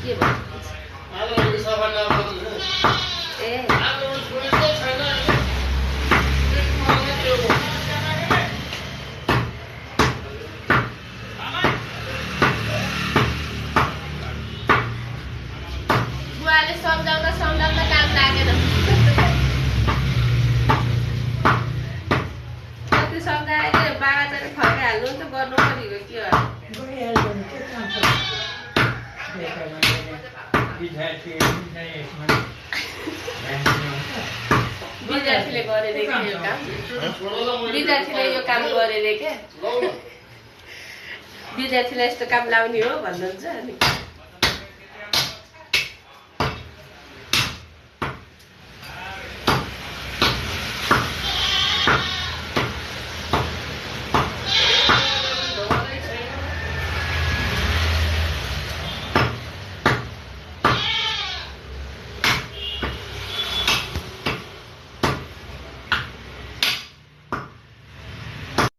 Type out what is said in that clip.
के भन्नुहुन्छ ए बुवाले सम्झाउँदा सम्झाउँदा काम लागेन कति सम्झाएर बाबा चाहिँ फर्काइहाल्नु त गर्नु परेको के हो विद्यार्थीले गरेर के यो काम विद्यार्थीले यो काम गरेर के विद्यार्थीलाई यस्तो काम लाउने हो भन्नुहुन्छ अनि